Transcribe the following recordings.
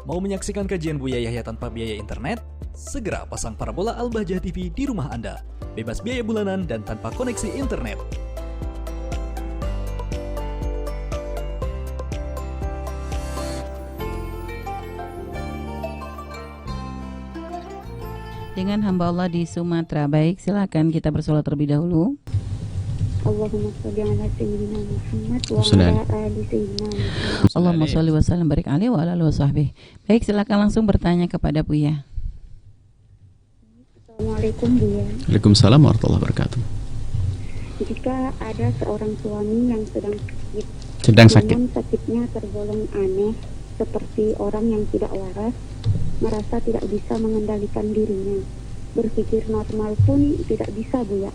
Mau menyaksikan kajian Buya Yahya tanpa biaya internet? Segera pasang parabola Al-Bahjah TV di rumah Anda. Bebas biaya bulanan dan tanpa koneksi internet. Dengan hamba Allah di Sumatera. Baik, silakan kita bersolat terlebih dahulu. Allahumma sholli ala sayyidina Muhammad wa ala ali sayyidina Muhammad. Allahumma sholli wa sallim barik alaihi wa ala alihi wa sahbihi. Baik, silakan langsung bertanya kepada Buya. Assalamualaikum Buya. Waalaikumsalam warahmatullahi wabarakatuh. Jika ada seorang suami yang sedang sakit, namun sakitnya tergolong aneh, seperti orang yang tidak waras, merasa tidak bisa mengendalikan dirinya, berpikir normal pun tidak bisa Buya.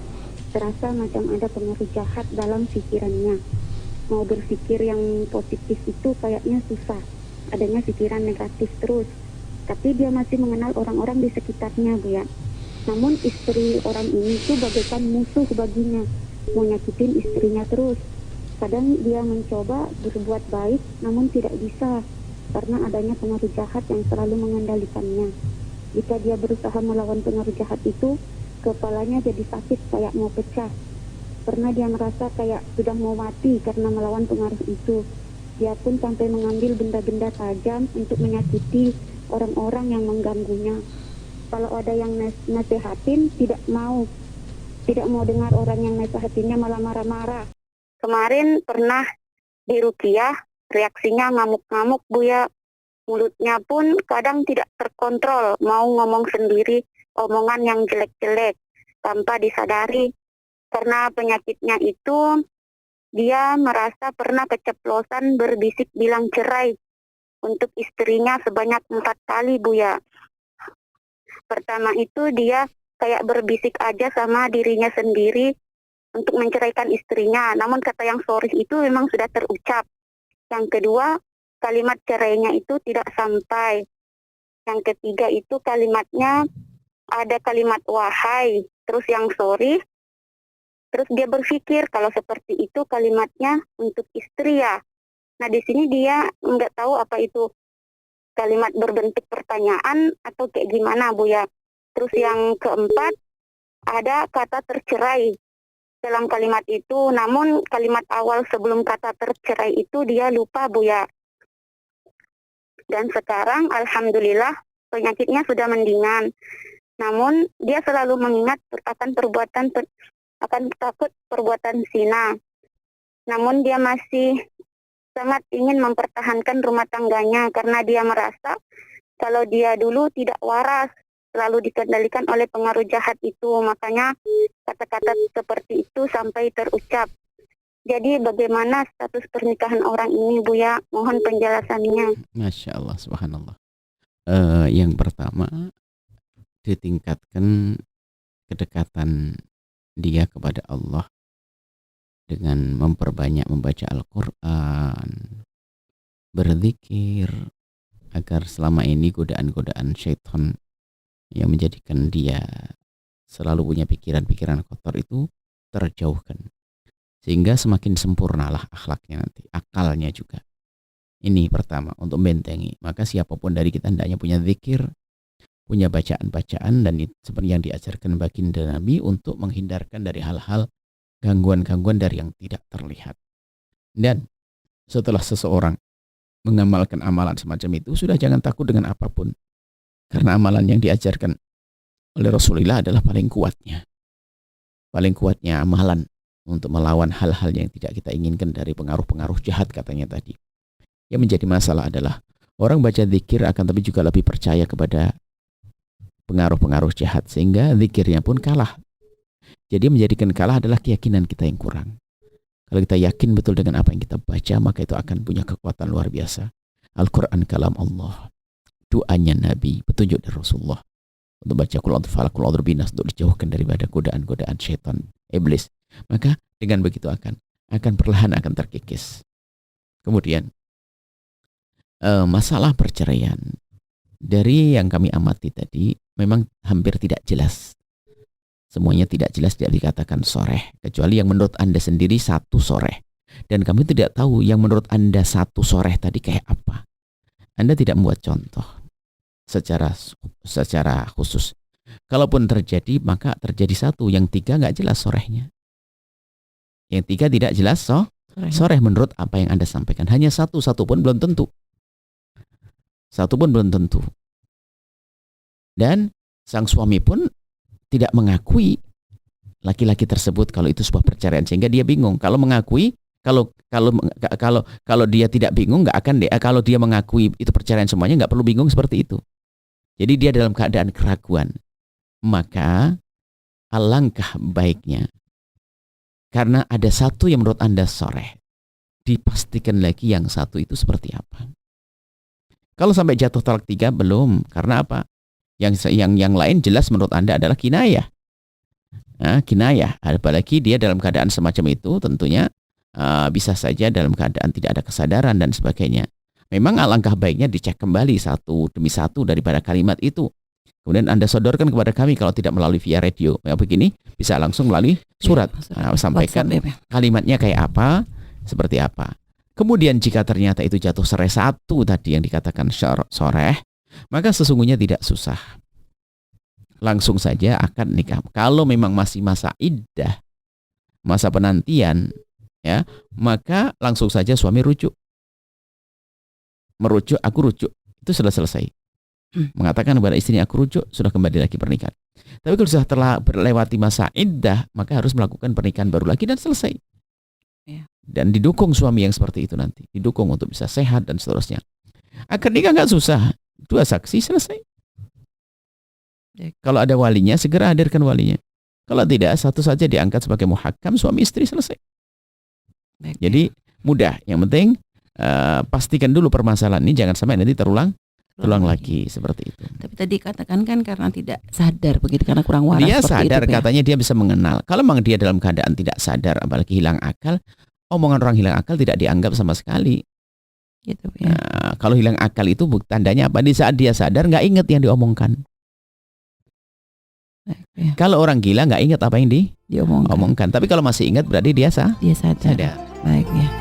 Terasa macam ada pengaruh jahat dalam pikirannya. Mau berpikir yang positif itu kayaknya susah. Adanya pikiran negatif terus. Tapi dia masih mengenal orang-orang di sekitarnya, Bu ya. Namun istri orang ini tuh bagaikan musuh baginya. Mau nyakitin istrinya terus. Kadang dia mencoba berbuat baik, namun tidak bisa. Karena adanya pengaruh jahat yang selalu mengendalikannya. Jika dia berusaha melawan pengaruh jahat itu, kepalanya jadi sakit kayak mau pecah. Pernah dia merasa kayak sudah mau mati karena melawan pengaruh itu. Dia pun sampai mengambil benda-benda tajam untuk menyakiti orang-orang yang mengganggunya. Kalau ada yang nasihatin, tidak mau dengar orang yang nasihatinnya, malah marah-marah. Kemarin pernah di ruqyah, reaksinya ngamuk-ngamuk Buya. Mulutnya pun kadang tidak terkontrol, mau ngomong sendiri omongan yang jelek-jelek tanpa disadari. Karena penyakitnya itu, dia merasa pernah keceplosan berbisik bilang cerai untuk istrinya sebanyak 4 kali Buya. Pertama itu dia kayak berbisik aja sama dirinya sendiri untuk menceraikan istrinya, namun kata yang sorry itu memang sudah terucap. Yang kedua, kalimat cerainya itu tidak sampai. Yang ketiga itu kalimatnya ada kalimat wahai, terus yang sorry, terus dia berpikir kalau seperti itu kalimatnya untuk istri ya. Nah di sini dia nggak tahu apa itu kalimat berbentuk pertanyaan atau kayak gimana Bu ya. Terus yang keempat, ada kata tercerai dalam kalimat itu, namun kalimat awal sebelum kata tercerai itu dia lupa Bu ya. Dan sekarang alhamdulillah penyakitnya sudah mendingan. Namun dia selalu mengingat akan takut perbuatan zina. Namun dia masih sangat ingin mempertahankan rumah tangganya karena dia merasa kalau dia dulu tidak waras, selalu dikendalikan oleh pengaruh jahat itu. Makanya kata-kata seperti itu sampai terucap. Jadi bagaimana status pernikahan orang ini Buya? Mohon penjelasannya. Masya Allah, subhanallah. Yang pertama, ditingkatkan kedekatan dia kepada Allah dengan memperbanyak membaca Al-Quran, berzikir, agar selama ini godaan-godaan syaitan yang menjadikan dia selalu punya pikiran-pikiran kotor itu terjauhkan, sehingga semakin sempurnalah akhlaknya nanti, akalnya juga. Ini pertama, untuk membentengi. Maka siapapun dari kita hendaknya punya zikir, punya bacaan-bacaan, dan itu seperti yang diajarkan baginda Nabi untuk menghindarkan dari hal-hal gangguan-gangguan dari yang tidak terlihat. Dan setelah seseorang mengamalkan amalan semacam itu, sudah jangan takut dengan apapun, karena amalan yang diajarkan oleh Rasulullah adalah paling kuatnya amalan untuk melawan hal-hal yang tidak kita inginkan dari pengaruh-pengaruh jahat katanya tadi. Yang menjadi masalah adalah orang baca zikir akan tapi juga lebih percaya kepada pengaruh-pengaruh jahat, sehingga zikirnya pun kalah. Jadi menjadikan kalah adalah keyakinan kita yang kurang. Kalau kita yakin betul dengan apa yang kita baca, maka itu akan punya kekuatan luar biasa. Al-Quran kalam Allah, doanya Nabi, petunjuk dari Rasulullah. Untuk baca Qul a'udzu falaq, Qul a'udzu binas, untuk dijauhkan daripada godaan-godaan syaitan, iblis. Maka dengan begitu akan perlahan akan terkikis. Kemudian masalah perceraian, dari yang kami amati tadi memang hampir tidak jelas. Semuanya tidak jelas, tidak dikatakan soreh, kecuali yang menurut Anda sendiri satu soreh. Dan kami tidak tahu yang menurut Anda satu soreh tadi kayak apa. Anda tidak membuat contoh secara khusus. Kalaupun terjadi, maka terjadi satu. Yang tiga nggak jelas sorehnya. Yang tiga tidak jelas soreh menurut apa yang Anda sampaikan. Hanya satu pun belum tentu. Satu pun belum tentu. Dan sang suami pun tidak mengakui laki-laki tersebut kalau itu sebuah perceraian, sehingga dia bingung. Kalau mengakui, kalau dia tidak bingung, nggak akan kalau dia mengakui itu perceraian semuanya, nggak perlu bingung seperti itu. Jadi dia dalam keadaan keraguan. Maka alangkah baiknya, karena ada satu yang menurut Anda soreh, dipastikan lagi yang satu itu seperti apa. Kalau sampai jatuh talak 3 belum, karena apa? Yang lain jelas menurut Anda adalah kinayah. Nah, kinayah, apalagi dia dalam keadaan semacam itu tentunya bisa saja dalam keadaan tidak ada kesadaran dan sebagainya. Memang alangkah baiknya dicek kembali satu demi satu daripada kalimat itu. Kemudian Anda sodorkan kepada kami kalau tidak melalui via radio. Ya, begini bisa langsung melalui surat. Sampaikan kalimatnya kayak apa, seperti apa. Kemudian jika ternyata itu jatuh cerai satu tadi yang dikatakan soreh, maka sesungguhnya tidak susah. Langsung saja akad nikah. Kalau memang masih masa iddah, masa penantian, ya, maka langsung saja suami rujuk. Merujuk, aku rujuk. Itu sudah selesai. Mengatakan kepada istrinya aku rujuk, sudah kembali lagi pernikahan. Tapi kalau sudah telah berlewati masa iddah, maka harus melakukan pernikahan baru lagi dan selesai. Dan didukung suami yang seperti itu nanti. Didukung untuk bisa sehat dan seterusnya. Akad nikah nggak susah. 2 saksi selesai. Kalau ada walinya, segera hadirkan walinya. Kalau tidak, satu saja diangkat sebagai muhakam, suami istri selesai. Jadi mudah. Yang penting pastikan dulu permasalahan ini jangan sampai nanti terulang lagi seperti itu. Tapi tadi katakan kan karena tidak sadar begitu, karena kurang waras. Dia sadar itu, katanya dia bisa mengenal. Kalau memang dia dalam keadaan tidak sadar, apalagi hilang akal, omongan orang hilang akal tidak dianggap sama sekali. Gitu, ya. Nah, kalau hilang akal itu tandanya apa? Di saat dia sadar nggak ingat yang diomongkan. Ya. Kalau orang gila nggak ingat apa yang diomongkan. Diomongkan. Tapi kalau masih ingat berarti dia sadar. Baik ya.